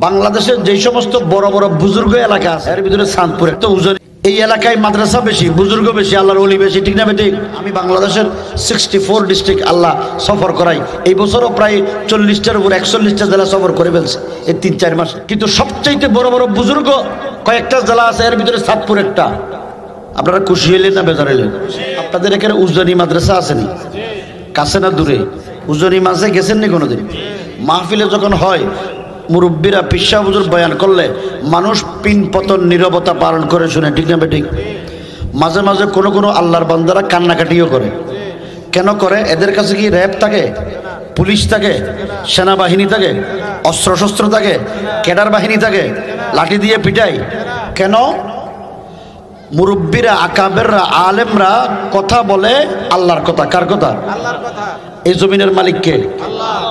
বাংলাদেশের যে সমস্ত বড় বড় বুজুর্গ এলাকা আছে এর ভিতরে চাঁদপুর একটা উজনি, এই এলাকায় মাদ্রাসা বেশি, বুজুর্গ বেশি, আল্লাহর ওলি বেশি, ঠিক না বেঠিক? আমি বাংলাদেশের 64 ডিস্ট্রিক্ট আল্লাহ সফর করাই, এই বছরও প্রায় 40টার উপর 41টা জেলা সফর করে ফেলছে এই 3-4 মাস। কিন্তু সবচাইতে বড় বড় বুজুর্গ কয়েকটা জেলা আছে, এর ভিতরে চাঁদপুর একটা। আপনারা খুশি হইলেন না বেজার হইলেন? আপনাদের এখানে উজনি মাদ্রাসা আসেনি? কাছে না দূরে? উজনি মাঝে গেছেন নি কোনোদিন? মাহফিলে যখন হয় মুরব্বীরা পিসা হুজুর বয়ান করলে মানুষ পিন পতন নীরবতা পালন করে শুনে, ঠিক না বেঠিক? মাঝে মাঝে কোনো কোনো আল্লাহর বান্দারা কান্নাকাটিও করে। কেন করে? এদের কাছে কি র্যাব থাকে, পুলিশ থাকে, সেনাবাহিনী থাকে, অস্ত্রশস্ত্র থাকে, ক্যাডার বাহিনী থাকে, লাঠি দিয়ে পিটাই? কেন? মুরব্বীরা, আকাবেররা, আলেমরা কথা বলে আল্লাহর কথা। কার কথা? আল্লাহর কথা। এই জমিনের মালিককে,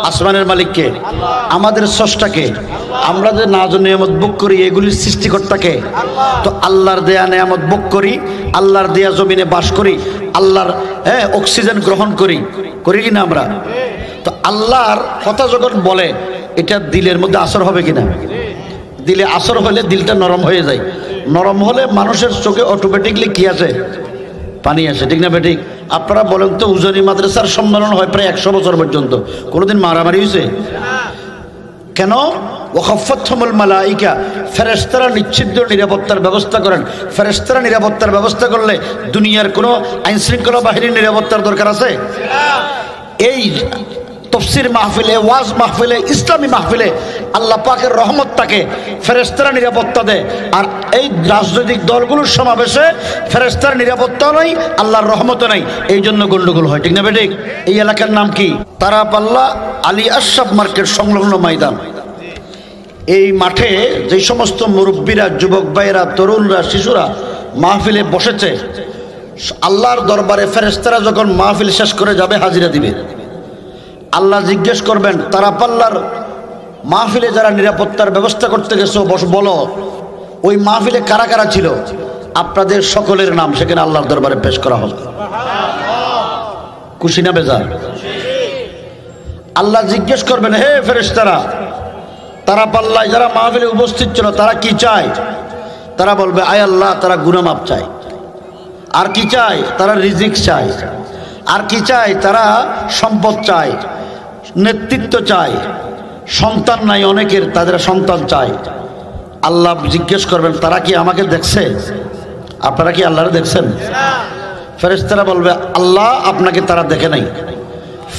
আসমানের মালিককে, আমাদের স্রষ্টাকে। আমরা যে নাজ নিয়ামত ভোগ করি এগুলির সৃষ্টিকর্তাকে। তো আল্লাহর দেয়া নিয়ামত ভোগ করি, আল্লাহর দেয়া জমিনে বাস করি, আল্লাহর অক্সিজেন গ্রহণ করি, করি কিনা আমরা? তো আল্লাহর কথা যখন বলে এটা দিলের মধ্যে আসর হবে কিনা? দিলে আসর হলে দিলটা নরম হয়ে যায়। নরম হলে মানুষের চোখে অটোমেটিকলি কি আছে? পানি আসে, ঠিক না বেঠিক? আপনারা বলেন তো, উজনি মাদ্রাসার সম্মেলন হয় প্রায় 100 বছর পর্যন্ত, কোনোদিন মারামারি হয়েছে? কেন? ওয়াখাফাতহুমুল মালাইকা, ফেরেশতারা নিশ্চিদ্র নিরাপত্তার ব্যবস্থা করেন। ফেরেশতারা নিরাপত্তার ব্যবস্থা করলে দুনিয়ার কোনো আইন শৃঙ্খলা বাহিনীর নিরাপত্তার দরকার আছে? এই তফসির মাহফিলে, ওয়াজ মাহফিলে, ইসলামী মাহফিলে আল্লাহ পাকের রহমত থাকে, ফেরেশতারা নিরাপত্তা দেয়। আর এই রাজনৈতিক দলগুলোর সমাবেশে ফেরেশতার নিরাপত্তাও নাই, আল্লাহর রহমতও নাই, এই জন্য গন্ডগোল হয়, ঠিক না বেঠিক? এই এলাকার নাম কি? তারাপাল্লা আলী আশরাফ মার্কেট সংলগ্ন ময়দান। এই মাঠে যে সমস্ত মুরব্বীরা, যুবক ভাইয়েরা, তরুণরা, শিশুরা মাহফিলে বসেছে, আল্লাহর দরবারে ফেরেশতারা যখন মাহফিল শেষ করে যাবে হাজিরা দিবে, আল্লাহ জিজ্ঞেস করবেন তারাপাল্লার মাহফিলে যারা নিরাপত্তার ব্যবস্থা করতে গেছো বলো, ওই মাহফিলে কারা কারা ছিল? আপনাদের সকলের নাম সেখানে আল্লাহর দরবারে পেশ করা হবে। খুশি না বেজার? আল্লাহ জিজ্ঞেস করবেন, হে ফেরেশতারা, তারাপাল্লায় যারা মাহফিলে উপস্থিত ছিল তারা কি চায়? তারা বলবে, আয় আল্লাহ, তারা গুনাহ মাফ চায়। আর কি চায়? তারা রিজিক চায়। আর কি চায়? তারা সম্পদ চায়, নেতৃত্ব চায়। সন্তান নাই অনেকের, তাদের সন্তান চায়। আল্লাহ জিজ্ঞেস করবেন, তারা কি আমাকে দেখছে? আপনারা কি আল্লাহরে দেখছেন? ফেরেশতারা বলবে, আল্লাহ, আপনাকে তারা দেখে নাই।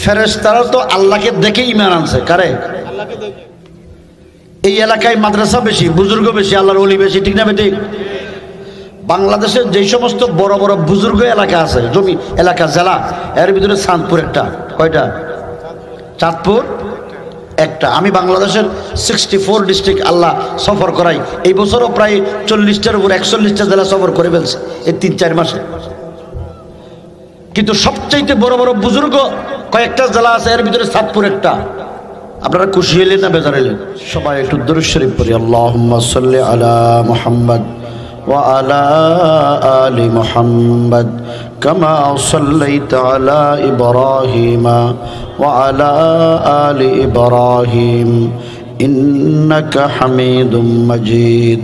ফেরেশতারা তো আল্লাহকে দেখে ঈমান আনছে। কারে? আল্লাহকে দেখে। এই এলাকায় মাদ্রাসা বেশি, বুজুর্গ বেশি, আল্লাহর ওলি বেশি, ঠিক না বেঠিক? বাংলাদেশের যে সমস্ত বড় বড় বুজুর্গ এলাকা আছে, জমি এলাকা, জেলা, এর ভিতরে চাঁদপুর একটা। কয়টা? চাঁদপুর একটা। আমি বাংলাদেশের 64 ডিস্ট্রিক্ট আল্লাহ সফর করাই, এই বছরও প্রায় 40টার উপর 41টা জেলা সফর করে ফেলছে এই 3-4 মাসে। কিন্তু সবচাইতে বড় বড় বুজুর্গ কয়েকটা জেলা আছে, এর ভিতরে চাঁদপুর একটা। আপনারা খুশি হইলেন না বেজার হইলেন? সবাই একটু দরুদ শরীফ পড়ি। আল্লাহুম্মা সাল্লি আলা মুহাম্মদ وعلى آل محمد كما صليت على إبراهيم وعلى آل إبراهيم إنك حميد مجيد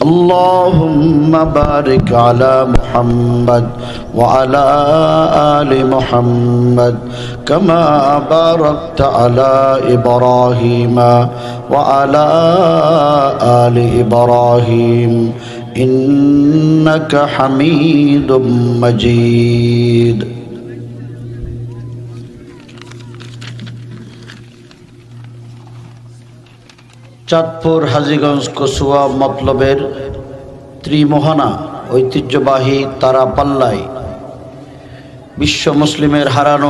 اللهم بارك على محمد وعلى آل محمد كما باركت على إبراهيم وعلى آل إبراهيم إنك حميد مجيد। চাঁদপুর, হাজীগঞ্জ, কচুয়া মতলবের ত্রিমোহনা ঐতিহ্যবাহী তারাপাল্লায় বিশ্ব মুসলিমের হারানো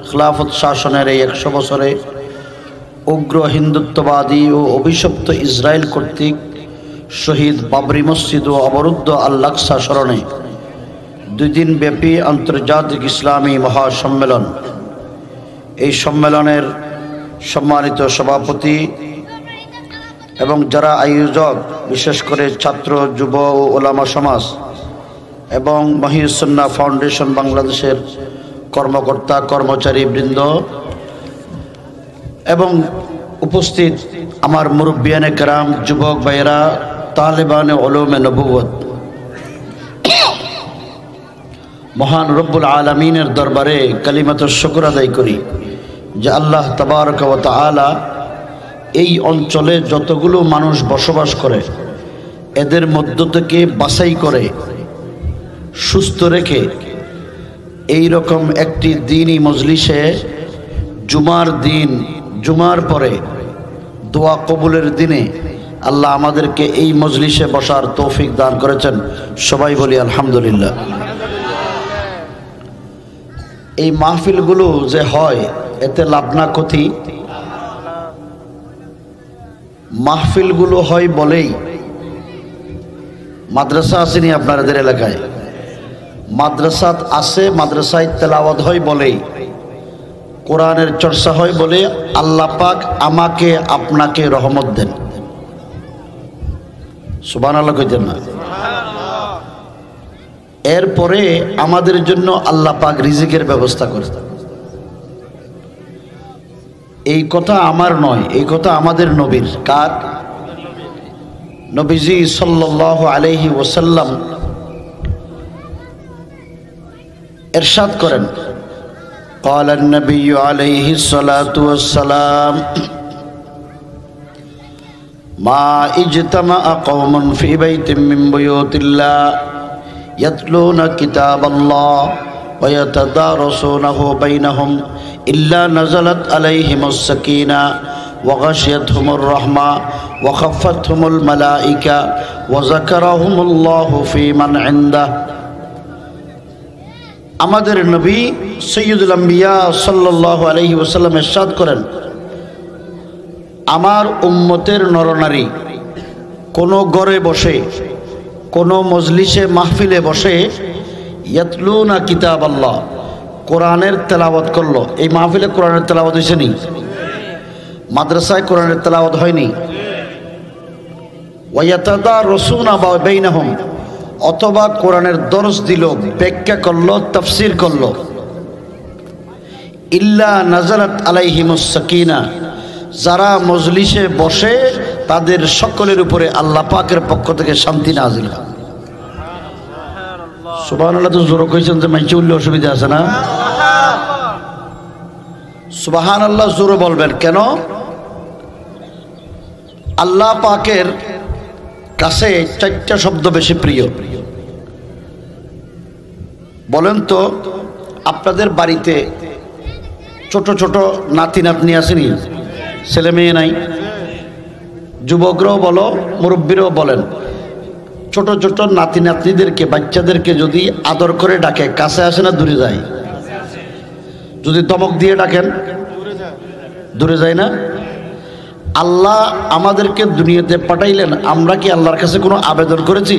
খিলাফত শাসনের এই 100 বছরে উগ্র হিন্দুত্ববাদী ও অভিশপ্ত ইসরায়েল কর্তৃক শহীদ বাবরি মসজিদ ও অবরুদ্ধ আল-আকসা স্মরণে 2 দিন ব্যাপী আন্তর্জাতিক ইসলামী মহাসম্মেলন। এই সম্মেলনের সম্মানিত সভাপতি এবং যারা আয়োজক, বিশেষ করে ছাত্র, যুব ও ওলামা সমাজ এবং মহিউস সুন্নাহ ফাউন্ডেশন বাংলাদেশের কর্মকর্তা, কর্মচারী বৃন্দ এবং উপস্থিত আমার মুরব্বিয়ানে কেরাম, যুবক ভাইয়েরা, তালেবানে উলুমে নবুয়ত, মহান রব্বুল আলামিনের দরবারে কালিমাতুশ শুকর আদায় করি যে আল্লাহ তাবারক ওয়া তাআলা এই অঞ্চলে যতগুলো মানুষ বসবাস করে এদের মধ্য থেকে বাছাই করে সুস্থ রেখে এই রকম একটি দ্বীনি মজলিসে জুমার দিন, জুমার পরে দোয়া কবুলের দিনে আল্লাহ আমাদেরকে এই মজলিসে বসার তৌফিক দান করেছেন। সবাই বলি আলহামদুলিল্লাহ। এই মাহফিলগুলো যে হয় এতে লাভ না ক্ষতি? মাহফিলগুলো হয় বলেই মাদ্রাসা আসেনি আপনাদের এলাকায়, মাদ্রাসাত আছে, মাদ্রাসায় তেলাওয়াত হয় বলেই, কোরআনের চর্চা হয় বলে আল্লাহ পাক আমাকে আপনাকে রহমত দেন। সুবহানাল্লাহ কইতেন না? এরপরে আমাদের জন্য আল্লাহ পাক রিজিকের ব্যবস্থা করে। এই কথা আমার নয়, এই কথা আমাদের নবীর। কার? নবীজি সাল্লাল্লাহু আলাইহি ওয়াসাল্লাম ইরশাদ করেন, قال النبي عليه الصلاة والسلام ما اجتمع قوم في بيت من بيوت الله يتلون كتاب الله ويتدارسونه بينهم إلا نزلت عليهم السكينة وغشيتهم الرحمة وخفتهم الملائكة وذكرهم الله في من عنده। আমাদের নবী সৈয়দুল আম্বিয়া সাল্লাল্লাহু আলাইহি ওয়াসাল্লাম ইরশাদ করেন, আমার উম্মতের নরনারী কোন ঘরে বসে, কোন মজলিসে মাহফিলে বসে ইয়াতলুনা কিতাব আল্লাহ, কোরআনের তেলাওয়াত করলো। এই মাহফিলে কোরআনের তেলাওয়াত হয়েছে নি? মাদ্রাসায় কোরআনের তেলাওয়াত হয়নি? ওয়া ইয়াতাদারসুনা বাইনাহুম, অথবা কোরআনের দরস দিল, ব্যাখ্যা করলো, তাফসীর করলো। ইল্লা নাজালাত আলাইহিমুস সাকিনা, যারা মজলিসে বসে তাদের সকলের উপরে আল্লাহ পাকের পক্ষ থেকে শান্তি নাজিল হয়। সুবহানাল্লাহ। তো জোরে কইছেন যে মাইকে উল্লে অসুবিধা আছে না? সুবহানাল্লাহ জোরে বলবেন। কেন? আল্লাহ পাকের কাছে চারটা শব্দ বেশি প্রিয়। বলেন তো, আপনাদের বাড়িতে ছোট ছোট নাতি নাতনি আসেনি? ছেলে মেয়ে নাই? যুবকরাও বলো, মুরব্বীরাও বলেন, ছোট ছোট নাতি নাতনিদেরকে, বাচ্চাদেরকে যদি আদর করে ডাকে কাছে আসে না দূরে যায়? যদি ধমক দিয়ে ডাকেন দূরে যায় না? আল্লাহ আমাদেরকে দুনিয়াতে পাঠাইলেন, আমরা কি আল্লাহর কাছে কোনো আবেদন করেছি,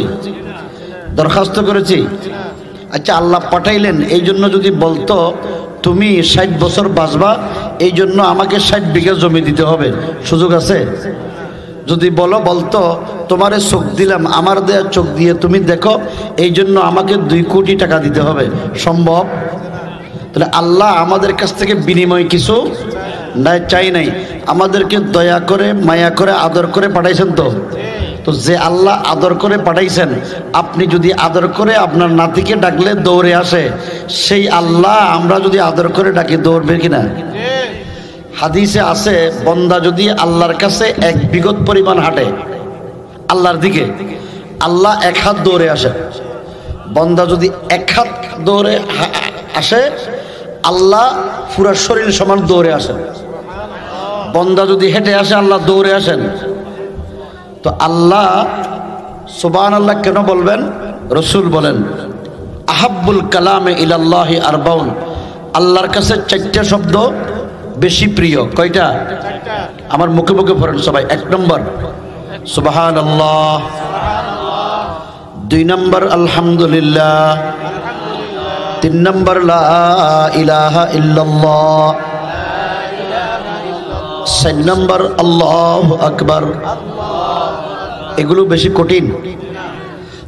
দরখাস্ত করেছি? আচ্ছা, আল্লাহ পাঠাইলেন এই জন্য যদি বলতো তুমি 60 বছর বাঁচবা, এই জন্য আমাকে 60 বিঘা জমি দিতে হবে, সুযোগ আছে? যদি বলতো তোমারে চোখ দিলাম, আমার দেয়া চোখ দিয়ে তুমি দেখো, এই জন্য আমাকে 2 কোটি টাকা দিতে হবে, সম্ভব? তাহলে আল্লাহ আমাদের কাছ থেকে বিনিময় কিছু নাই, চাই নাই, আমাদেরকে দয়া করে, মায়া করে, আদর করে পাঠাইছেন। তো যে আল্লাহ আদর করে পাঠাইছেন, আপনি যদি আদর করে আপনার নাতিকে ডাকলে দৌড়ে আসে, সেই আল্লাহ আমরা যদি আদর করে ডাকি দৌড়বে কিনা? হাদিসে আছে, বন্দা যদি আল্লাহর কাছে 1 বিঘত পরিমাণ হাঁটে আল্লাহর দিকে, আল্লাহ 1 হাত দৌড়ে আসে। বন্দা যদি 1 হাত দৌড়ে আসে, আল্লাহ পুরা শরীর সমান দৌড়ে আসেন। বন্দা যদি হেঁটে আসে, আল্লাহ দৌড়ে আসেন। তো আল্লাহ সুবহানাল্লাহ কেন বলবেন? রসুল বলেন, আহাব্বুল কালামে ইলাল্লাহি আরবাউন, আল্লাহর কাছে 4টা শব্দ বেশি প্রিয়। কয়টা? আমার মুখে মুখে পড়েন সবাই। 1 নম্বর সুবহানাল্লাহ, 2 নম্বর আলহামদুলিল্লাহ, 3 নম্বর লা ইলাহা ইল্লাল্লাহ, 4 নম্বর আল্লাহু আকবার। এগুলো বেশি কঠিন।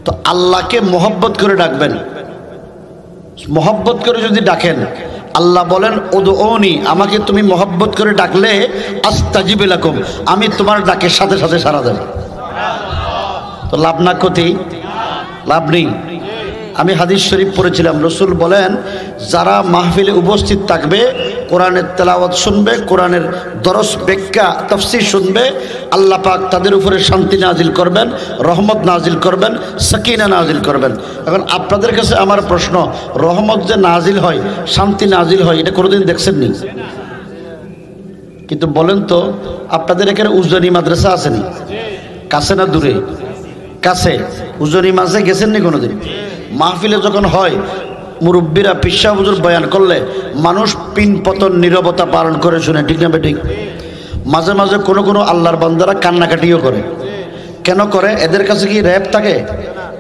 তো আল্লাহকে মোহব্বত করে ডাকবেন। মোহব্বত করে যদি ডাকেন, আল্লাহ বলেন উদউনি, আমাকে তুমি মহব্বত করে ডাকলে আস্তাজিব লাকুম, আমি তোমার ডাকের সাথে সাথে সাড়া দেব। তো লাভ না ক্ষতি? লাভ নেই। আমি হাদিস শরীফ পড়েছিলাম, রসুল বলেন যারা মাহফিলে উপস্থিত থাকবে, কোরআনের তেলাওয়াত শুনবে, কোরআনের দরস ব্যাখ্যা তাফসীর শুনবে, আল্লাহ পাক তাদের উপরে শান্তি নাজিল করবেন, রহমত নাজিল করবেন, সাকিনা নাজিল করবেন। এখন আপনাদের কাছে আমার প্রশ্ন, রহমত যে নাজিল হয়, শান্তি নাজিল হয়, এটা কোনোদিন দেখছেন নি? কিন্তু বলেন তো, আপনাদের এখানে উজনি মাদ্রাসা আসেনি? কাছে না দূরে? কাছে। উজনি মাঝে গেছেন নি কোনোদিন? মাহফিলে যখন হয়, মুরব্বীরা পিসা হুজুর বয়ান করলে মানুষ পিন পতন নীরবতা পালন করে শুনে, ঠিক না বেঠিক? মাঝে মাঝে কোনো কোনো আল্লাহর বান্দারা কান্নাকাটিও করে। কেন করে? এদের কাছে কি র্যাব থাকে,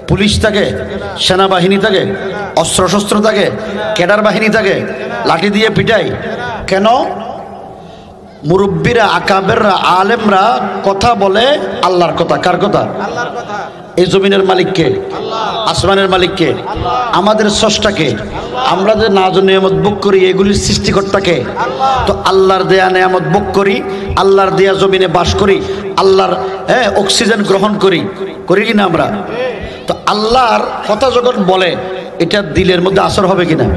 পুলিশ থাকে, সেনাবাহিনী থাকে, অস্ত্রশস্ত্র থাকে, ক্যাডার বাহিনী থাকে, লাঠি দিয়ে পিটায়? কেন? মুরব্বীরা, আকাবেররা, আলেমরা কথা বলে আল্লাহর কথা। কার কথা? আল্লাহর কথা। এই জমিনের মালিককে, আসমানের মালিককে, আমাদের স্রষ্টাকে। আমরা যে নাজ নিয়ামত ভোগ করি, এগুলির সৃষ্টিকর্তাকে। তো আল্লাহর দেয়া নিয়ামত ভোগ করি, আল্লাহর দেয়া জমিনে বাস করি, আল্লাহর অক্সিজেন গ্রহণ করি, করি কিনা আমরা? তো আল্লাহর কথা যখন বলে, এটা দিলের মধ্যে আসর হবে কিনা?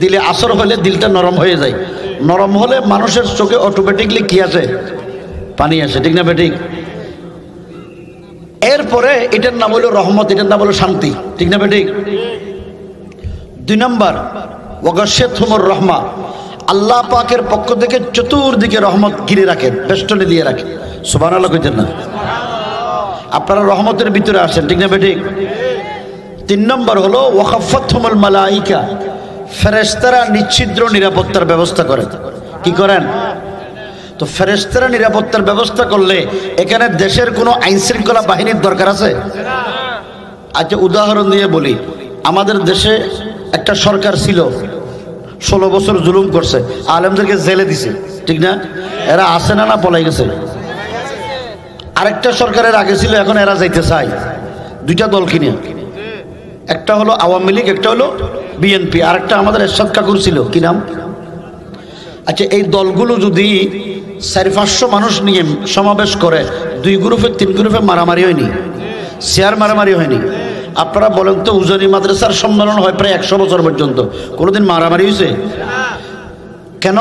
দিলে আসর হলে দিলটা নরম হয়ে যায়। নরম হলে মানুষের চোখে অটোমেটিকলি কি আসে? পানি আসে, ঠিক না বেঠিক? এরপরে এটার নাম হলো রহমত, এটার নাম হলো শান্তি, ঠিক না বেঠিক? 2 নম্বর, ওয়াগাশিয়াতহুমুর রহমা, আল্লাহ পাকের পক্ষ থেকে চতুর্দিকে রহমত ঘিরে রাখেন, বেষ্টনী দিয়ে রাখেন। সুবহানাল্লাহ কইতেন না? আপনারা রহমতের ভিতরে আসেন, ঠিক না বেঠিক? 3 নম্বর হলো ওয়াখাফাতহুমুল মালাইকা, ফেরেশতারা নিশ্চিদ্র নিরাপত্তার ব্যবস্থা করেন। কি করেন? তো ফেরেশতারা নিরাপত্তার ব্যবস্থা করলে এখানে দেশের কোনো আইন শৃঙ্খলা বাহিনীর দরকার আছে? আচ্ছা, উদাহরণ দিয়ে বলি, আমাদের দেশে একটা সরকার ছিল, 16 বছর জুলুম করছে, আলেমদেরকে জেলে দিছে, ঠিক না? এরা আছে না? না পলাই গেছে? আরেকটা সরকারের আগে ছিল, এখন এরা যাইতে চায় 2টা দল কিনে। একটা হলো আওয়ামী লীগ, একটা হলো বিএনপি, আরেকটা আমাদের এরশাদ কাকুর ছিল, কি নাম? আচ্ছা, এই দলগুলো যদি 400-500 মানুষ নিয়ে সমাবেশ করে, 2 গ্রুপে 3 গ্রুপে মারামারি হয়নি? শেয়ার মারামারি হয়নি? আপনারা বলেন তো, উজনি মাদ্রাসার সম্মেলন হয় প্রায় 100 বছর পর্যন্ত, কোনোদিন মারামারি হয়েছে? কেন?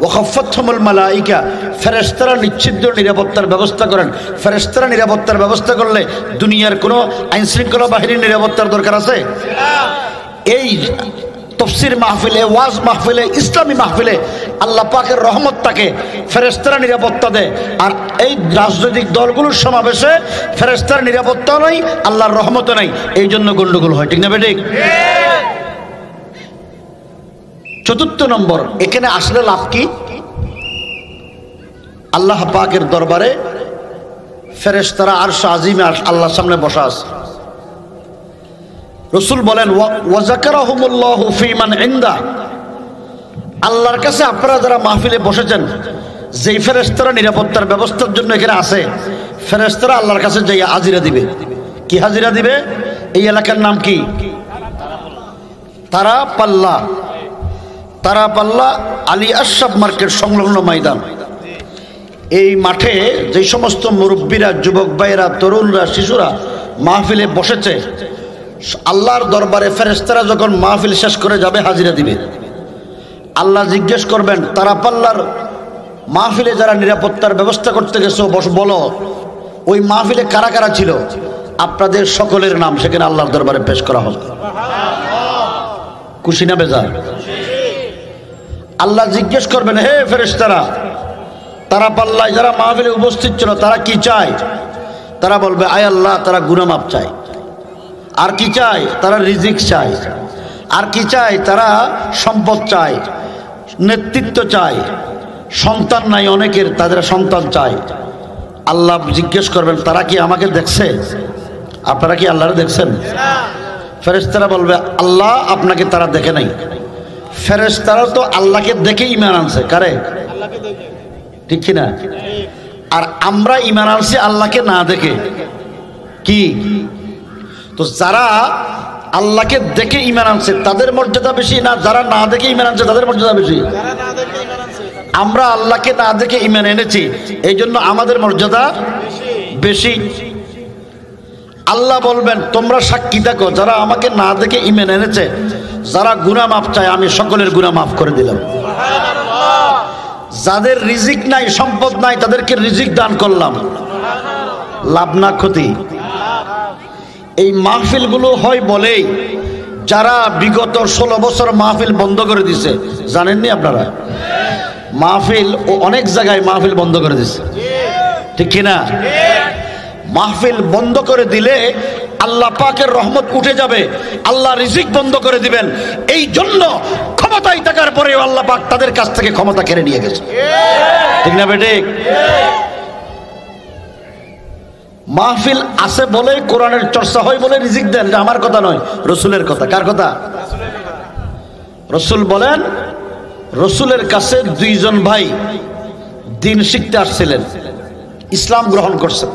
ওয়াখাফাতহুমুল মালাইকা, ফেরেশতারা নিশ্চিদ্র নিরাপত্তার ব্যবস্থা করেন। ফেরেশতারা নিরাপত্তার ব্যবস্থা করলে দুনিয়ার কোনো আইন শৃঙ্খলা বাহিনীর নিরাপত্তার দরকার আছে? এই তাফসীর মাহফিলে, ওয়াজ মাহফিলে, ইসলামী মাহফিলে আল্লাহ পাকের রহমত থাকে, ফেরেশতারা নিরাপত্তা দেয়। আর এই রাজনৈতিক দলগুলোর সমাবেশে ফেরেশতার নিরাপত্তা নাই, আল্লাহর রহমত নাই, এই জন্য গন্ডগোল হয়, ঠিক না বেঠিক? 4 নম্বর, এখানে আসলে লাভ কি? আল্লাহ পাকের দরবারে ফেরেশতারা আরশ আজিমে আল্লাহর সামনে বসা আছে। রসুল বলেন ওয়াজাকারাহুমুল্লাহু ফীমান ইনদা, আল্লাহর কাছে আপনারা যারা মাহফিলে বসেছেন, যেই ফেরেশতারা নিরাপত্তার ব্যবস্থার জন্য এখানে আছে, ফেরেশতারা আল্লাহর কাছে যাই হাজিরা দিবে। কি হাজিরা দিবে? এই এলাকার নাম কি? তারাপাল্লা। তারাপাল্লা আলী আশরাফ মার্কেট সংলগ্ন ময়দান। এই মাঠে যে সমস্ত মুরব্বীরা, যুবক ভাইরা, তরুণরা, শিশুরা মাহফিলে বসেছে, আল্লাহর দরবারে ফেরেশতারা যখন মাহফিল শেষ করে যাবে, হাজিরা দিবে। আল্লাহ জিজ্ঞেস করবেন, তারাপাল্লার মাহফিলে যারা নিরাপত্তার ব্যবস্থা করতে গেছো, বলো ওই মাহফিলে কারা কারা ছিল? আপনাদের সকলের নাম সেখানে আল্লাহর দরবারে পেশ করা হবে। খুশি না বেজার? আল্লাহ জিজ্ঞেস করবেন, হে ফেরেশতারা, তারাপাল্লায় যারা মাহফিলে উপস্থিত ছিল তারা কি চায়? তারা বলবে, আয় আল্লাহ, তারা গুনাহ মাফ চায়। আর কি চায়? তারা রিজিক চায়। আর কি চায়? তারা সম্পদ চায়, নেতৃত্ব চায়। সন্তান নাই অনেকের, তাদের সন্তান চায়। আল্লাহ জিজ্ঞেস করবেন, তারা কি আমাকে দেখছে? আপনারা কি আল্লাহরে দেখছেন? ফেরেশতারা বলবে, আল্লাহ, আপনাকে তারা দেখে নাই। ফেরেশতারা তো আল্লাহকে দেখে ঈমান আনছে। কারে? ঠিক কিনা? আর আমরা ঈমান আনছি আল্লাহকে না দেখে। কি? তো যারা আল্লাহকে দেখে ঈমান আনছে তাদের মর্যাদা বেশি, না যারা না দেখে ঈমান আনছে তাদের মর্যাদা বেশি? আমরা আল্লাহকে না দেখে ঈমান এনেছি, এই জন্য আমাদের মর্যাদা বেশি। আল্লাহ বলবেন তোমরা সাক্ষী থাকো, যারা আমাকে না দেখে ঈমান এনেছে, যারা গুনাহ মাফ চায় আমি সকলের গুনাহ মাফ করে দিলাম। যাদের রিজিক নাই, সম্পদ নাই, তাদেরকে রিজিক দান করলাম। লাভ না ক্ষতি? এই মাহফিলগুলো হয় বলেই যারা বিগত 16 বছর মাহফিল বন্ধ করে দিছে, জানেননি আপনারা? মাহফিল ও অনেক জায়গায় মাহফিল বন্ধ করে দিছে, ঠিক কিনা? মাহফিল বন্ধ করে দিলে আল্লাহ পাকের রহমত উঠে যাবে, আল্লাহ রিজিক বন্ধ করে দিবেন। এই জন্য ক্ষমতায় থাকার পরেও আল্লাহ পাক তাদের কাছ থেকে ক্ষমতা কেড়ে নিয়ে গেছে, ঠিক না বেটে? মাহফিল আছে বলে, কোরআনের চর্চা হয় বলে রিজিক দেন, এটা আমার কথা নয়, রসুলের কথা। কার কথা? রসুল বলেন, রসুলের কাছে দুইজন ভাই দিন শিখতে আসছিলেন, ইসলাম গ্রহণ করছে,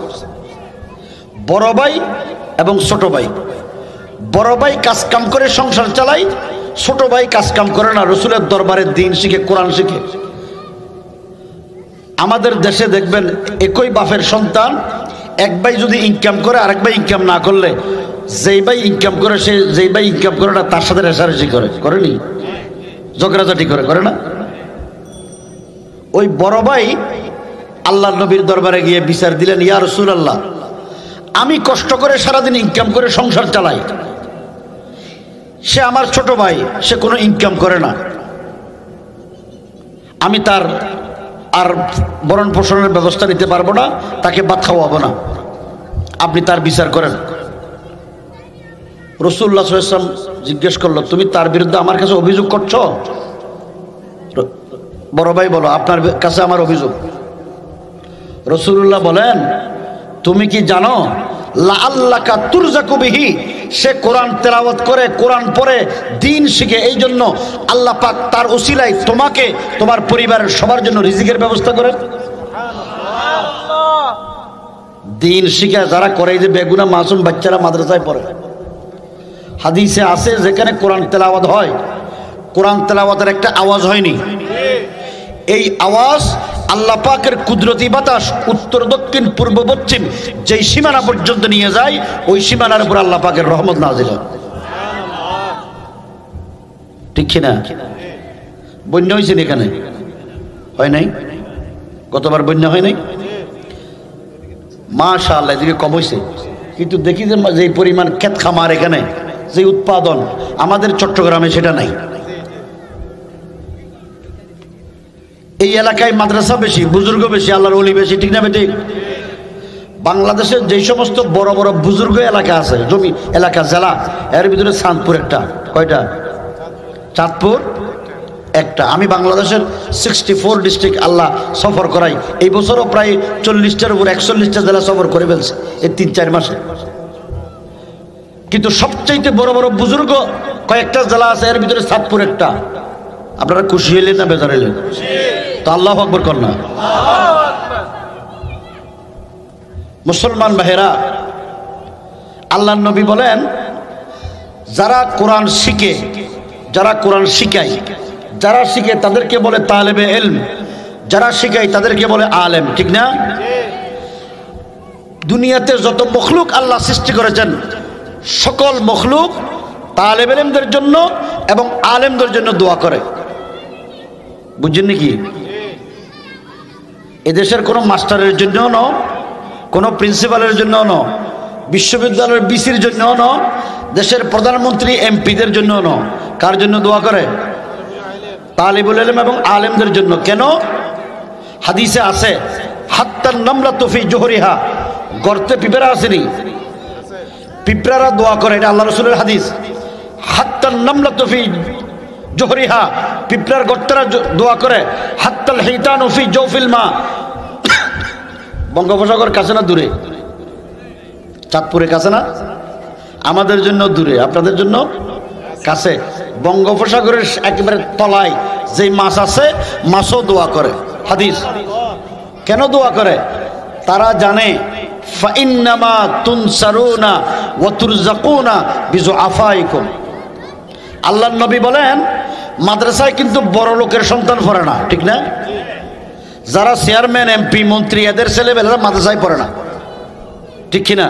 বড় ভাই এবং ছোট ভাই। বড় ভাই কাজ কাম করে সংসার চালাই, ছোট ভাই কাজ কাম করে না, রসুলের দরবারে দিন শিখে, কোরআন শিখে। আমাদের দেশে দেখবেন একই বাপের সন্তান, এক ভাই যদি ইনকাম করে আরেক ভাই ইনকাম না করলে, যেই ভাই ইনকাম করে সে যেই ভাই ইনকাম করে না তার সাথে রেষারেষি করেনি, ঝগড়াঝাটি করে না? ওই বড় ভাই আল্লাহর নবীর দরবারে গিয়ে বিচার দিলেন, ইয়া রাসূলুল্লাহ, আমি কষ্ট করে সারাদিন ইনকাম করে সংসার চালাই, সে আমার ছোট ভাই, সে কোনো ইনকাম করে না, আমি তার আর ভরণ পোষণের ব্যবস্থা নিতে পারবো না, তাকে ভাত খাওয়াবো না, আপনি তার বিচার করেন। রাসূলুল্লাহ সাল্লাল্লাহু আলাইহি ওয়াসাল্লাম জিজ্ঞেস করলো, তুমি তার বিরুদ্ধে আমার কাছে অভিযোগ করছো? বড় ভাই বলো, আপনার কাছে আমার অভিযোগ। রাসূলুল্লাহ বলেন, তুমি কি জানো লাআল্লাকা তুরজাকু বিহি, সে কোরআন তেলাওয়াত করে, কোরআন পড়ে, দিন শিখে, এই জন্য আল্লাহ পাক তার উসিলায় তোমাকে, তোমার পরিবারের সবার জন্য রিজিকের ব্যবস্থা করেন। দিন শিখে যারা করে, এই যে বেগুনা মাসুম বাচ্চারা মাদ্রাসায় পড়ে, হাদিসে আছে যেখানে কোরআন তেলাওয়াত হয়, কোরআন তেলাওয়াতের একটা আওয়াজ হয়নি, এই আওয়াজ আল্লাহ পাকের কুদরতি বাতাস উত্তর দক্ষিণ পূর্ব পশ্চিম যেই সীমানা পর্যন্ত নিয়ে যায়, ওই সীমানার উপর আল্লাহ পাকের রহমত নাযিল হয়, ঠিক কিনা? বন্যা হয়েছে এখানে? হয় নাই? গতবার বন্যা হয় নাই? মাশাআল্লাহ, এদিকে কম হয়েছে, কিন্তু দেখি যে পরিমাণ ক্ষেত খামার এখানে, যে উৎপাদন আমাদের চট্টগ্রামে সেটা নাই। এই এলাকায় মাদ্রাসা বেশি, বুজুর্গ বেশি, আল্লাহর ওলি বেশি, ঠিক না বেটি? বাংলাদেশের যেই সমস্ত বড় বড় বুজুর্গ এলাকা আছে, জমি এলাকা, জেলা, এর ভিতরে চাঁদপুর একটা। কয়টা? চাঁদপুর একটা। আমি বাংলাদেশের 64 ডিস্ট্রিক্ট আল্লাহ সফর করাই, এই বছরও প্রায় 40টার উপর 41টা জেলা সফর করে ফেলছে এই 3-4 মাসে। কিন্তু সবচাইতে বড় বড় বুজুর্গ কয়েকটা জেলা আছে, এর ভিতরে চাঁদপুর একটা। আপনারা খুশি হইলেন না বেজার হইলেন? তো আল্লাহু আকবার কর না। মুসলমান ভাইরা, আল্লাহর নবী বলেন, যারা কোরআন শিখে, যারা কোরআন শিখায়, যারা শিখে তাদেরকে বলে তালেবে ইলম, যারা শিখায় তাদেরকে বলে আলেম, ঠিক না? দুনিয়াতে যত মখলুক আল্লাহ সৃষ্টি করেছেন, সকল মখলুক তালেবে ইলমদের জন্য এবং আলেমদের জন্য দোয়া করে। বুঝছেন নাকি? এদেশের কোনো মাস্টারের জন্য ন, কোনো প্রিন্সিপালের জন্য ন, বিশ্ববিদ্যালয়ের বিসির জন্য ন, দেশের প্রধানমন্ত্রী এমপিদের জন্য ন। কার জন্য দোয়া করে? তালিবুল ইলম এবং আলেমদের জন্য। কেন? হাদিসে আছে, হাত্তান নামলাতু ফি জুহরিহা, গর্তে পিঁপড়া আসেনি, পিঁপড়ারা দোয়া করে, এটা আল্লাহ রাসূলের হাদিস। হাত্তান নামলাতু ফি জোহরিহা, পিঁপড়ার গর্তেরা দোয়া করে। হাত্তাল হিতানু ফি জওফিল মা, বঙ্গোপসাগর কাছে না দূরে? চাঁদপুরে কাছে না? আমাদের জন্য দূরে, আপনাদের জন্য কাছে। বঙ্গোপসাগরের একেবারে তলায় যেই মাছ আছে, মাছও দোয়া করে। হাদিস। কেন দোয়া করে? তারা জানে ফাইন্নামা তুনসারুনা ওয়া তুরযাকুনা বিযুআফাইকুম। আল্লাহর নবী বলেন মাদ্রাসায় কিন্তু বড় লোকের সন্তান পড়ে না, ঠিক না? যারা চেয়ারম্যান, এমপি, মন্ত্রী এদের ছেলেবেলারা মাদ্রাসায় পড়ে না, ঠিক কিনা?